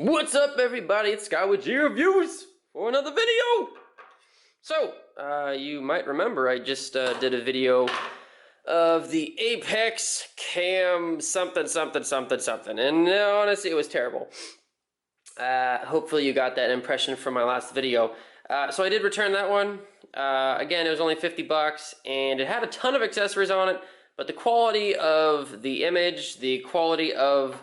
What's up, everybody? It's Scott with G Reviews for another video. So, you might remember I just did a video of the Apex Cam something, and honestly, it was terrible. Hopefully, you got that impression from my last video. So I did return that one. Again, it was only 50 bucks, and it had a ton of accessories on it, but the quality of the image, the quality of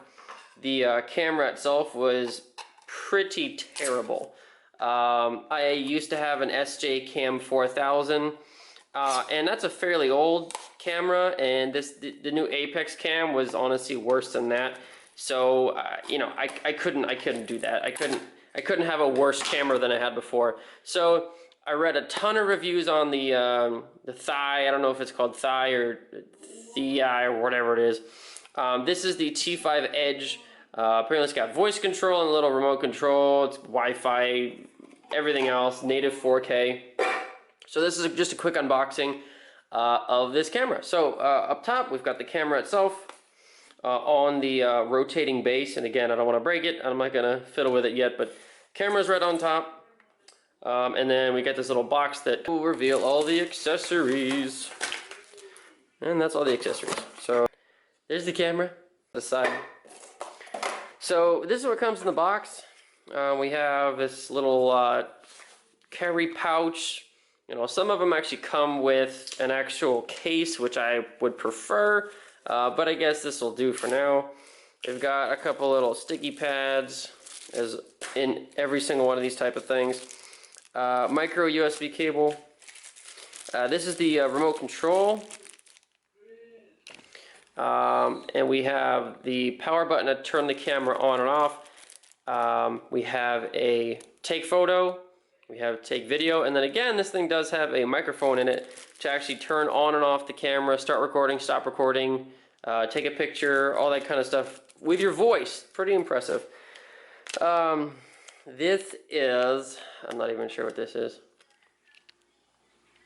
the camera itself was pretty terrible. I used to have an SJ Cam 4000, and that's a fairly old camera, and the new Apex Cam was honestly worse than that. So you know, I couldn't do that. I couldn't have a worse camera than I had before. So I read a ton of reviews on the Thieye. I don't know if it's called Thieye or Thieye or whatever it is. This is the T5 EDGE. Apparently it's got voice control and a little remote control. It's Wi-Fi, everything else, native 4K. So this is just a quick unboxing of this camera. So up top, we've got the camera itself on the rotating base. And again, I don't want to break it. I'm not going to fiddle with it yet, but camera's right on top. And then we get this little box that will reveal all the accessories. And that's all the accessories. So there's the camera, the side. So this is what comes in the box. We have this little carry pouch. You know, some of them actually come with an actual case, which I would prefer, but I guess this will do for now. We've got a couple little sticky pads, as in every single one of these type of things. Micro USB cable. This is the remote control. And we have the power button to turn the camera on and off. We have a take photo, we have take video, and then again, this thing does have a microphone in it to actually turn on and off the camera, start recording, stop recording, take a picture, all that kind of stuff with your voice. Pretty impressive. This is, I'm not even sure what this is.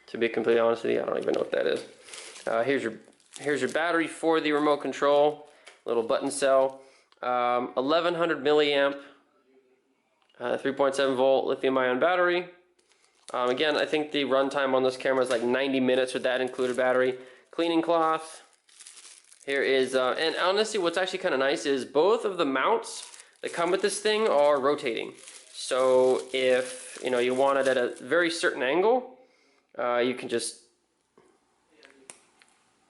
To be completely honest with you, I don't even know what that is. Here's your battery for the remote control, little button cell, 1100 milliamp, 3.7 volt lithium ion battery. Again, I think the runtime on this camera is like 90 minutes with that included battery. Cleaning cloth. Here is, and honestly, what's actually kind of nice is both of the mounts that come with this thing are rotating. So if you know you want it at a very certain angle, you can just.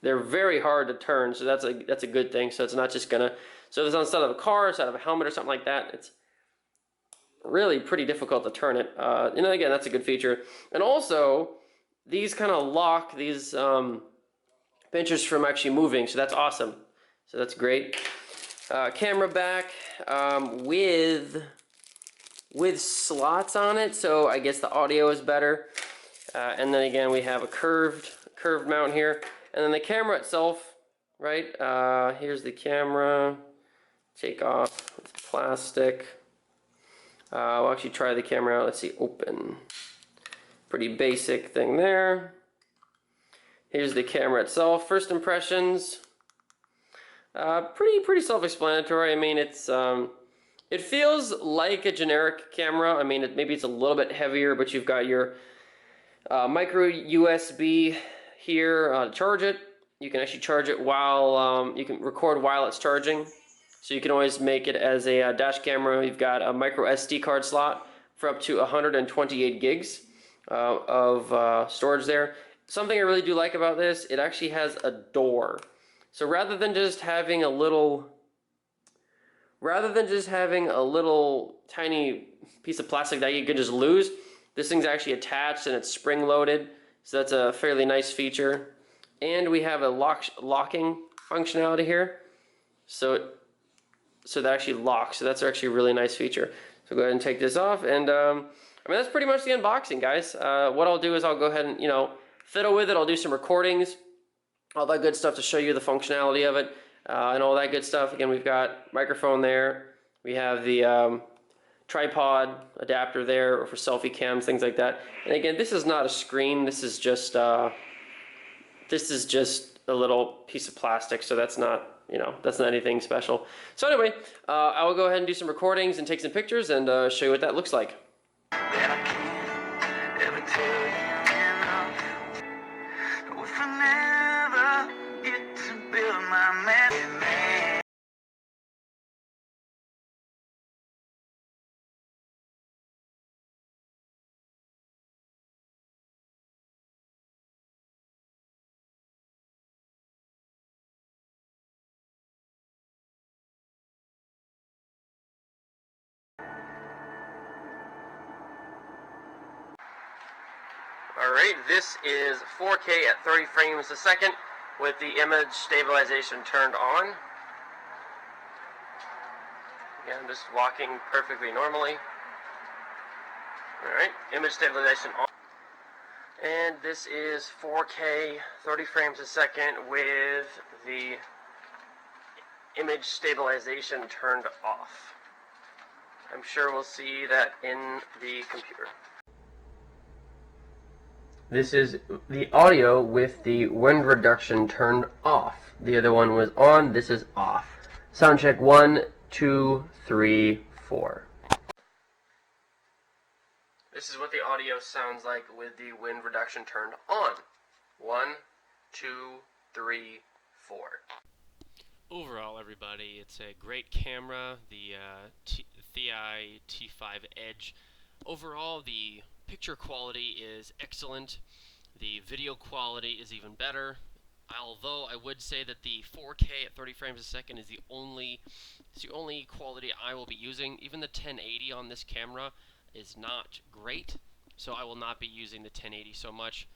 They're very hard to turn, so that's a good thing. So it's not just gonna. So if it's on the side of a car, side of a helmet, or something like that, it's really pretty difficult to turn it. You know, again, that's a good feature. And also, these kind of lock these pinchers from actually moving, so that's awesome. So that's great. Camera back with slots on it, so I guess the audio is better. And then again, we have a curved mount here. And then the camera itself, right? Here's the camera. Take off the plastic. We'll actually try the camera out. Let's see, open. Pretty basic thing there. Here's the camera itself. First impressions. Pretty self-explanatory. I mean, it's it feels like a generic camera. I mean, maybe it's a little bit heavier, but you've got your micro USB here to charge it. You can actually charge it while you can record while it's charging, so you can always make it as a dash camera. You've got a micro SD card slot for up to 128 gigs of storage there. Something I really do like about this, it actually has a door. So rather than just having a little tiny piece of plastic that you can just lose, this thing's actually attached and it's spring loaded. So that's a fairly nice feature. And we have a locking functionality here. So that actually locks. So that's actually a really nice feature. So go ahead and take this off. And I mean, that's pretty much the unboxing, guys. What I'll do is I'll go ahead and, you know, fiddle with it. I'll do some recordings, all that good stuff to show you the functionality of it and all that good stuff. Again, we've got microphone there. We have the tripod adapter there, or for selfie cams, things like that. And again, this is not a screen. This is just a little piece of plastic, so that's not you know, that's not anything special. So anyway, I will go ahead and do some recordings and take some pictures and show you what that looks like. Alright, this is 4K at 30 frames a second with the image stabilization turned on. Again, I'm just walking perfectly normally. Alright, image stabilization on. And this is 4K, 30 frames a second with the image stabilization turned off. I'm sure we'll see that in the computer. This is the audio with the wind reduction turned off. The other one was on, this is off. Sound check 1, 2, 3, 4. This is what the audio sounds like with the wind reduction turned on. 1, 2, 3, 4. Overall, everybody, it's a great camera, the Thieye T5 EDGE. Overall, the picture quality is excellent. The video quality is even better. Although I would say that the 4K at 30 frames a second is the only quality I will be using. Even the 1080 on this camera is not great, so I will not be using the 1080 so much.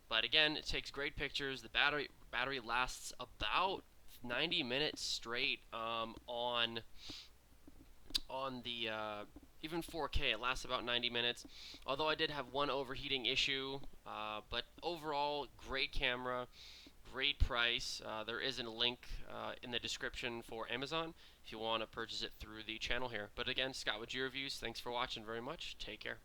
But again, it takes great pictures. The battery lasts about 90 minutes straight on the even 4K. It lasts about 90 minutes. Although I did have one overheating issue, but overall, great camera, great price. There is a link in the description for Amazon if you want to purchase it through the channel here. But again, Scott with G Reviews. Thanks for watching very much. Take care.